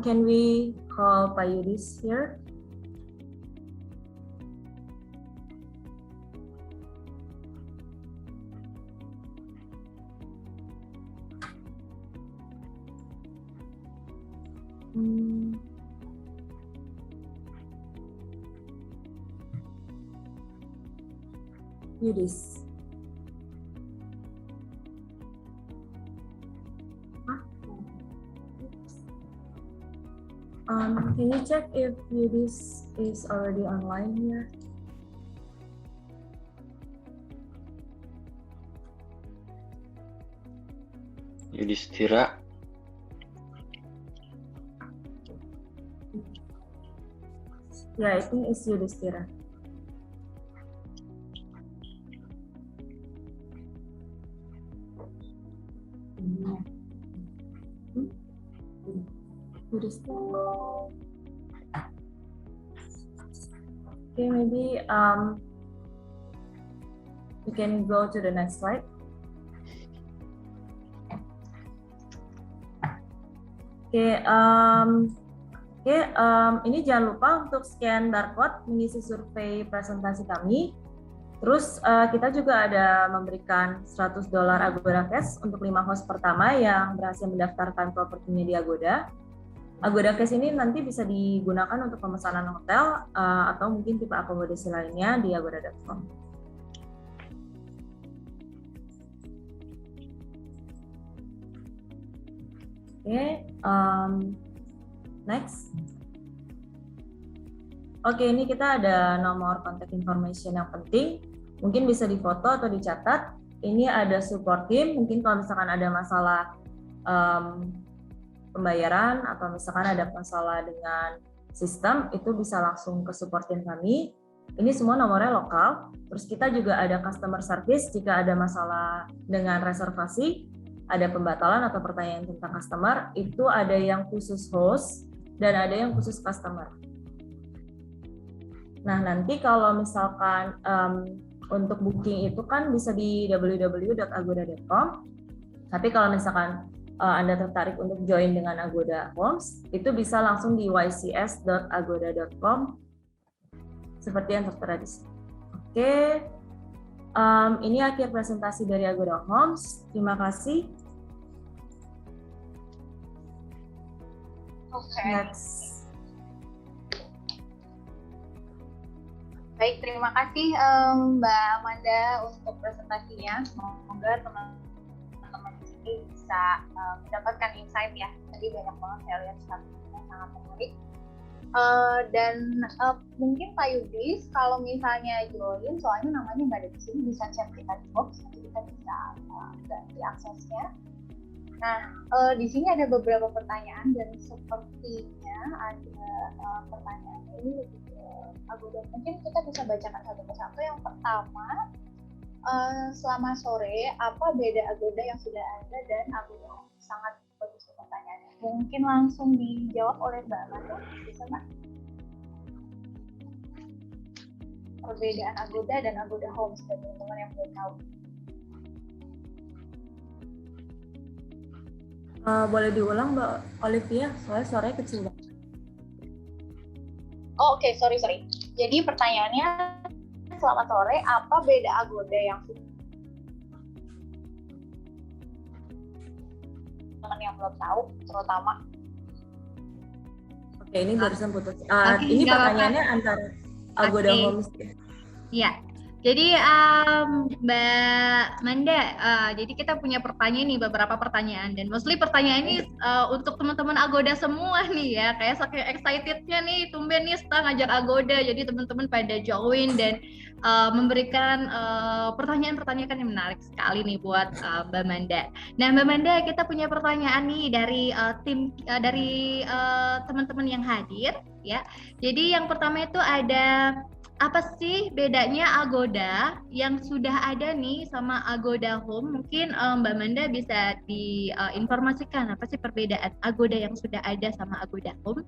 Can we call Pak Yudis here? Yudis. Can you check if Yudis is already online here? Yudhistira. Yeah, I think it's Yudhistira. Yudhistira. Okay, maybe we can go to the next slide. Ini jangan lupa untuk scan barcode mengisi survei presentasi kami. Terus kita juga ada memberikan $100 Agoda Cash untuk 5 host pertama yang berhasil mendaftarkan propertinya di Agoda. Agoda Cash ini nanti bisa digunakan untuk pemesanan hotel atau mungkin tipe akomodasi lainnya di agoda.com. Next. Ini kita ada nomor contact information yang penting. Mungkin bisa difoto atau dicatat. Ini ada support team. Mungkin kalau misalkan ada masalah pembayaran atau misalkan ada masalah dengan sistem, itu bisa langsung ke support team kami. Ini semua nomornya lokal. Terus kita juga ada customer service jika ada masalah dengan reservasi, ada pembatalan atau pertanyaan tentang customer, itu ada yang khusus host dan ada yang khusus customer. Nah, nanti kalau misalkan untuk booking itu kan bisa di www.agoda.com. Tapi kalau misalkan Anda tertarik untuk join dengan Agoda Homes, itu bisa langsung di ycs.agoda.com seperti yang tertera di sini. Ini akhir presentasi dari Agoda Homes. Terima kasih. Next. Baik, terima kasih Mbak Amanda untuk presentasinya. Semoga teman-teman di sini bisa mendapatkan insight ya. Tadi banyak banget saya lihat yang sangat menarik. Dan mungkin Pak Yudis kalau misalnya join, soalnya namanya nggak ada di sini, bisa chat kita di box, nanti kita bisa ganti aksesnya. Nah, di sini ada beberapa pertanyaan dan sepertinya ada pertanyaan ini lebih ke Agoda. Mungkin kita bisa bacakan satu persatu. Yang pertama, selamat sore, apa beda Agoda yang sudah ada dan Agoda? Sangat bagus pertanyaannya. Mungkin langsung dijawab oleh Mbak Amanda, bisa Mbak? Perbedaan Agoda dan Agoda Homes bagi teman-teman yang belum tahu. Boleh diulang Mbak Olivia, soalnya suaranya kecil banget. Oh, oke, sorry. Jadi pertanyaannya, selamat sore, apa beda Agoda yang teman yang belum tahu, terutama? Oke, ini barusan putus. Ini pertanyaannya antara Agoda Homes. Iya. Jadi Mbak Manda, jadi kita punya pertanyaan nih, beberapa pertanyaan, dan mostly pertanyaan ini untuk teman-teman Agoda semua nih ya, kayak saking excitednya nih, tumben nih setelah ngajak Agoda, jadi teman-teman pada join dan memberikan pertanyaan-pertanyaan yang menarik sekali nih buat Mbak Manda. Nah Mbak Manda, kita punya pertanyaan nih dari tim dari teman-teman yang hadir ya. Jadi yang pertama itu ada, apa sih bedanya Agoda yang sudah ada nih sama Agoda Home? Mungkin Mbak Manda bisa diinformasikan apa sih perbedaan Agoda yang sudah ada sama Agoda Home?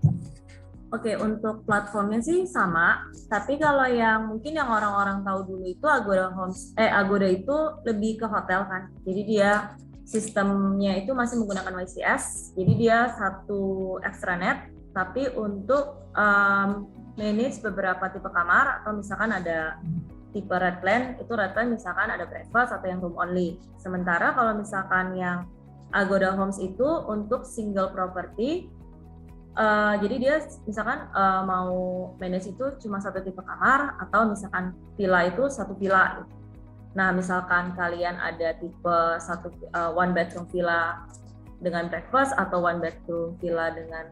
Oke, untuk platformnya sih sama, tapi kalau yang mungkin yang orang-orang tahu dulu itu Agoda itu lebih ke hotel kan. Jadi dia sistemnya itu masih menggunakan YCS. Jadi dia satu extranet, tapi untuk manage beberapa tipe kamar, atau misalkan ada tipe red plan, itu red plan misalkan ada breakfast atau yang room only. Sementara kalau misalkan yang Agoda Homes itu untuk single property, jadi dia misalkan mau manage itu cuma satu tipe kamar, atau misalkan villa itu satu villa. Nah misalkan kalian ada tipe one bedroom villa dengan breakfast atau one bedroom villa dengan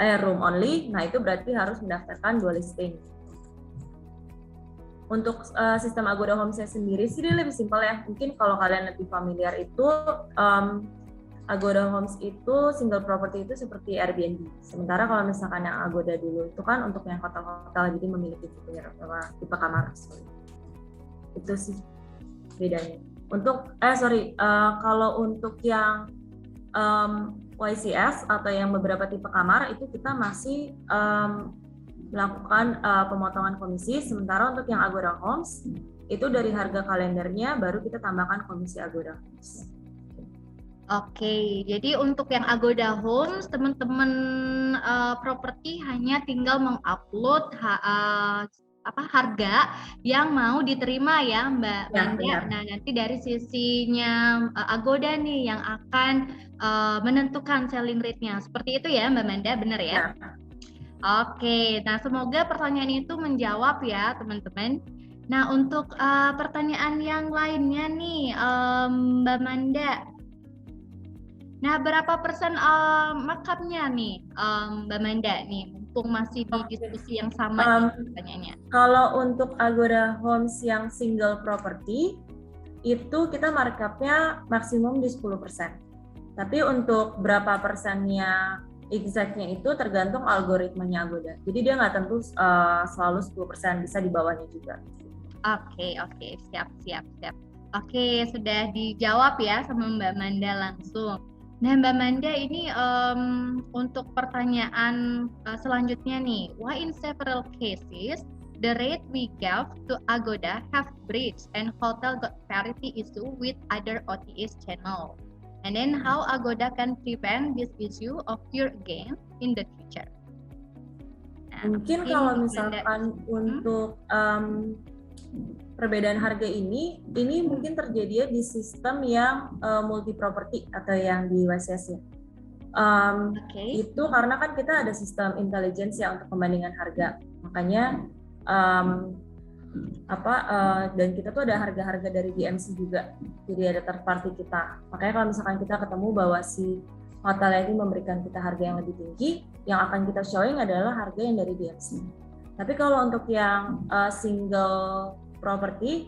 room only, nah itu berarti harus mendaftarkan 2 listing. Untuk sistem Agoda Homes sendiri sih dia lebih simpel ya. Mungkin kalau kalian lebih familiar itu Agoda Homes itu single property itu seperti Airbnb. Sementara kalau misalkan yang Agoda dulu itu kan untuk yang hotel-hotel, jadi memiliki tipe kamar. Itu sih bedanya. Untuk kalau untuk yang YCS atau yang beberapa tipe kamar itu kita masih melakukan pemotongan komisi. Sementara untuk yang Agoda Homes itu dari harga kalendernya baru kita tambahkan komisi Agoda Homes. Oke, jadi untuk yang Agoda Homes, teman-teman properti hanya tinggal mengupload harga yang mau diterima ya Mbak Manda. Nah, nanti dari sisinya Agoda nih yang akan menentukan selling rate-nya. Seperti itu ya Mbak Manda, benar ya? Oke, nah semoga pertanyaan itu menjawab ya teman-teman. Nah, untuk pertanyaan yang lainnya nih Mbak Manda. Nah, berapa persen markupnya nih Mbak Manda nih? Mumpung masih di diskusi yang sama pertanyaannya. Kalau untuk Agoda Homes yang single property itu kita markupnya maksimum di 10%. Tapi untuk berapa persennya exactnya itu tergantung algoritmanya Agoda. Jadi dia nggak tentu selalu 10%, bisa di bawahnya juga. Oke, siap. Oke, sudah dijawab ya sama Mbak Manda langsung. Nah Mbak Manda ini untuk pertanyaan selanjutnya nih, why in several cases the rate we gave to Agoda have breached and hotel got parity issue with other OTAs channel, and then how Agoda can prevent this issue of pure gain in the future? Nah, mungkin kalau misalkan untuk perbedaan harga ini mungkin terjadi di sistem yang multi property atau yang di YCS ya. Itu karena kan kita ada sistem intelligence ya untuk pembandingan harga. Makanya dan kita tuh ada harga-harga dari DMC juga. Jadi ada third party kita. Makanya kalau misalkan kita ketemu bahwa si hotel ini memberikan kita harga yang lebih tinggi, yang akan kita showing adalah harga yang dari DMC. Tapi kalau untuk yang single property,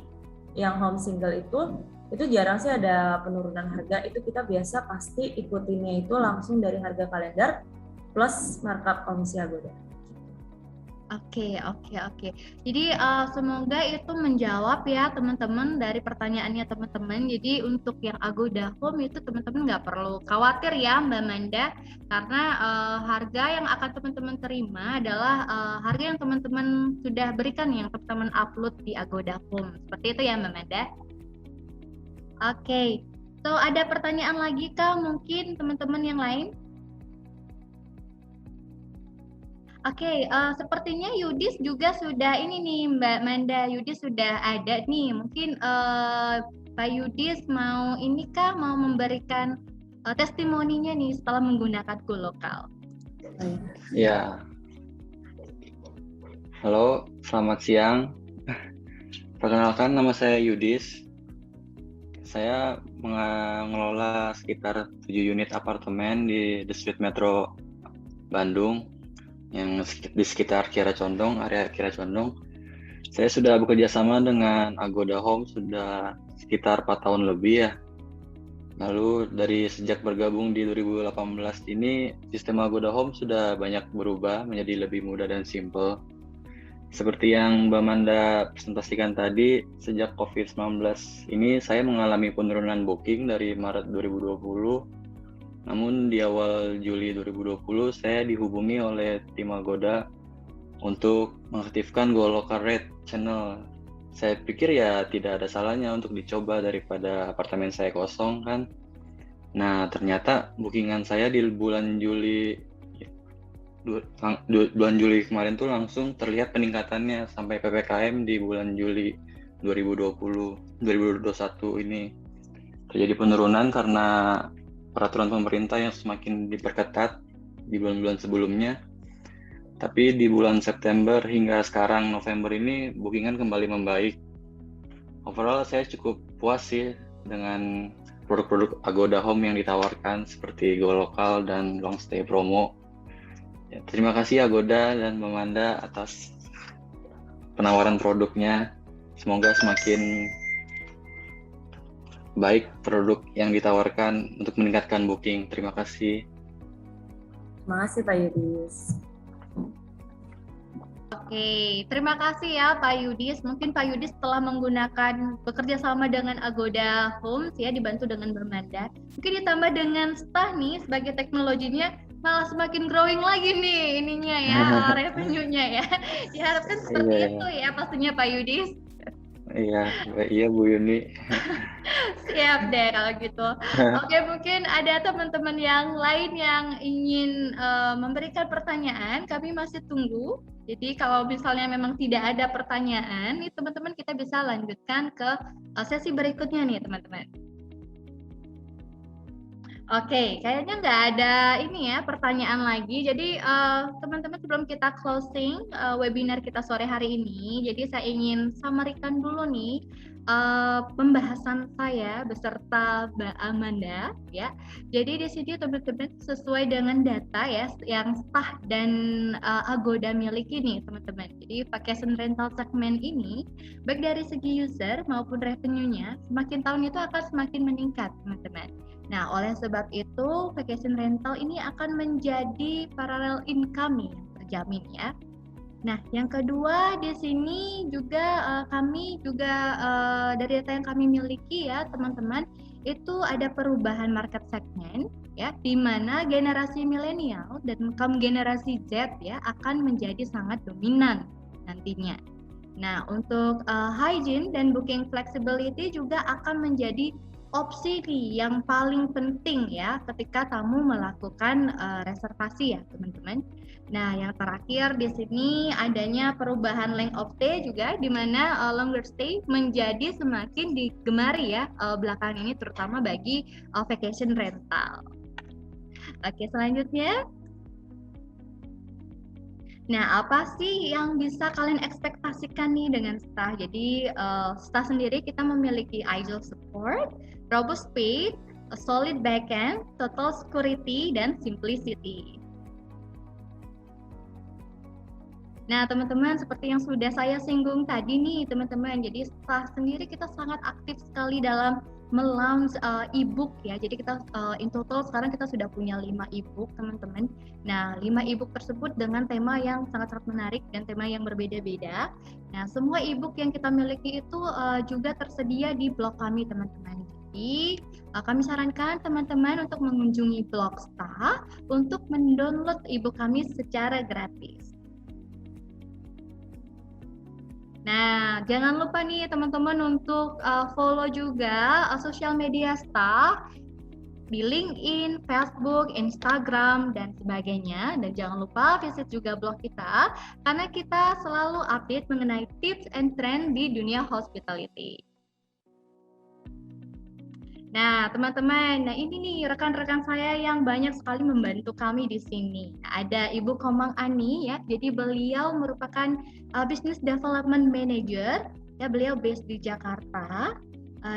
yang home single itu jarang sih ada penurunan harga. Itu kita biasa pasti ikutinnya itu langsung dari harga kalender plus markup komisi Agoda. Oke. Jadi semoga itu menjawab ya teman-teman dari pertanyaannya teman-teman. Jadi untuk yang Agoda Home itu teman-teman nggak perlu khawatir ya Mbak Manda, karena harga yang akan teman-teman terima adalah harga yang teman-teman sudah berikan, yang teman-teman upload di Agoda Home. Seperti itu ya Mbak Manda. Oke. So ada pertanyaan lagi kah mungkin teman-teman yang lain? Oke, sepertinya Yudis juga sudah ini nih Mbak Manda, Yudis sudah ada nih. Mungkin Pak Yudis mau memberikan testimoninya nih setelah menggunakan Go Lokal. Ya. Halo, selamat siang. Perkenalkan, nama saya Yudis. Saya mengelola sekitar 7 unit apartemen di District Metro Bandung, yang di sekitar area Kiara Condong. Saya sudah bekerja sama dengan Agoda Home sudah sekitar 4 tahun lebih ya. Lalu dari sejak bergabung di 2018 ini, sistem Agoda Home sudah banyak berubah menjadi lebih mudah dan simple. Seperti yang Mbak Manda presentasikan tadi, sejak COVID-19 ini saya mengalami penurunan booking dari Maret 2020. Namun di awal Juli 2020 saya dihubungi oleh tim Agoda untuk mengaktifkan Go Local Rate channel. Saya pikir ya tidak ada salahnya untuk dicoba daripada apartemen saya kosong kan. Nah ternyata bookingan saya di bulan Juli kemarin tuh langsung terlihat peningkatannya sampai PPKM di bulan Juli 2021 ini. Terjadi penurunan karena peraturan pemerintah yang semakin diperketat di bulan-bulan sebelumnya. Tapi di bulan September hingga sekarang November ini bookingan kembali membaik. Overall saya cukup puas sih dengan produk-produk Agoda Home yang ditawarkan seperti Go Lokal dan Long Stay Promo. Ya, terima kasih Agoda dan Mamanda atas penawaran produknya. Semoga semakin baik produk yang ditawarkan untuk meningkatkan booking. Terima kasih. Terima kasih Pak Yudis. Oke, terima kasih ya Pak Yudis. Mungkin Pak Yudis telah menggunakan bekerja sama dengan Agoda Homes ya, dibantu dengan Mamanda. Mungkin ditambah dengan Stah nih sebagai teknologinya malah semakin growing lagi nih ininya ya, revenue-nya ya. Diharapkan seperti itu ya pastinya Pak Yudis. Iya Bu Yuni. Siap deh kalau gitu. Oke, mungkin ada teman-teman yang lain yang ingin memberikan pertanyaan, kami masih tunggu. Jadi kalau misalnya memang tidak ada pertanyaan, nih teman-teman kita bisa lanjutkan ke sesi berikutnya nih teman-teman. Oke, kayaknya nggak ada ini ya pertanyaan lagi. Jadi teman-teman sebelum kita closing webinar kita sore hari ini, jadi saya ingin summary-kan dulu nih pembahasan saya beserta Mbak Amanda ya. Jadi di sini teman-teman sesuai dengan data ya yang Stah dan Agoda miliki nih teman-teman. Jadi vacation rental segment ini baik dari segi user maupun revenue-nya semakin tahun itu akan semakin meningkat teman-teman. Nah, oleh sebab itu vacation rental ini akan menjadi parallel income yang terjamin ya. Nah, yang kedua di sini juga kami juga dari data yang kami miliki ya teman-teman, itu ada perubahan market segment ya, di mana generasi milenial dan kaum generasi Z ya akan menjadi sangat dominan nantinya. Nah, untuk hygiene dan booking flexibility juga akan menjadi opsi nih yang paling penting ya ketika kamu melakukan reservasi ya teman-teman. Nah, yang terakhir di sini adanya perubahan length of stay juga di mana longer stay menjadi semakin digemari ya belakangan ini terutama bagi vacation rental. Oke, selanjutnya. Nah, apa sih yang bisa kalian ekspektasikan nih dengan Stah? Jadi, Stah sendiri kita memiliki agile support, robust speed, a solid backend, total security, dan simplicity. Nah, teman-teman, seperti yang sudah saya singgung tadi nih, teman-teman. Jadi, Stah sendiri kita sangat aktif sekali dalam melaunch e-book ya. Jadi kita in total sekarang kita sudah punya 5 e-book teman-teman. Nah, 5 e-book tersebut dengan tema yang sangat-sangat menarik dan tema yang berbeda-beda. Nah, semua e-book yang kita miliki itu juga tersedia di blog kami teman-teman. Jadi kami sarankan teman-teman untuk mengunjungi blog Stah untuk mendownload e-book kami secara gratis. Nah, jangan lupa nih teman-teman untuk follow juga sosial media Stah di LinkedIn, Facebook, Instagram, dan sebagainya. Dan jangan lupa visit juga blog kita, karena kita selalu update mengenai tips and trend di dunia hospitality. Nah, teman-teman, nah ini nih rekan-rekan saya yang banyak sekali membantu kami di sini. Nah, ada Ibu Komang Ani ya, jadi beliau merupakan Business Development Manager, ya beliau based di Jakarta.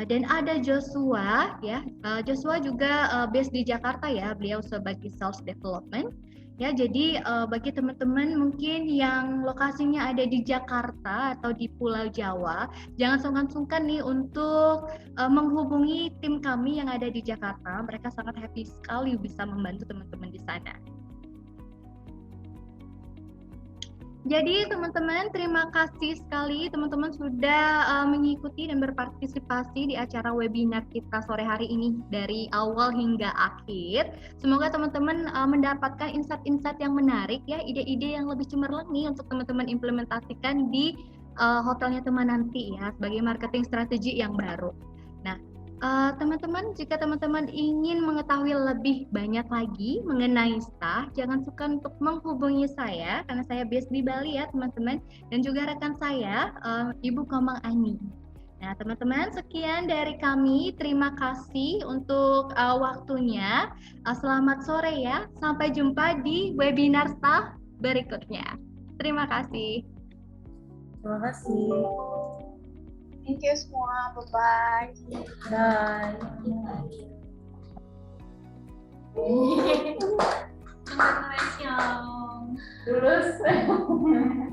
Dan ada Joshua ya, Joshua juga based di Jakarta ya, beliau sebagai Sales Development. Ya, jadi bagi teman-teman mungkin yang lokasinya ada di Jakarta atau di Pulau Jawa, jangan sungkan-sungkan nih untuk menghubungi tim kami yang ada di Jakarta. Mereka sangat happy sekali bisa membantu teman-teman di sana. Jadi teman-teman, terima kasih sekali teman-teman sudah mengikuti dan berpartisipasi di acara webinar kita sore hari ini dari awal hingga akhir. Semoga teman-teman mendapatkan insight-insight yang menarik ya, ide-ide yang lebih cemerlang nih untuk teman-teman implementasikan di hotelnya teman nanti ya sebagai marketing strategi yang baru. Nah, teman-teman, jika teman-teman ingin mengetahui lebih banyak lagi mengenai Stah, jangan sukar untuk menghubungi saya karena saya based di Bali ya teman-teman, dan juga rekan saya Ibu Komang Ani. Nah teman-teman, sekian dari kami, terima kasih untuk waktunya. Selamat sore ya, sampai jumpa di webinar Stah berikutnya. Terima kasih. Terima kasih. Thank you semua, bye-bye. Bye. Congratulations. lulus.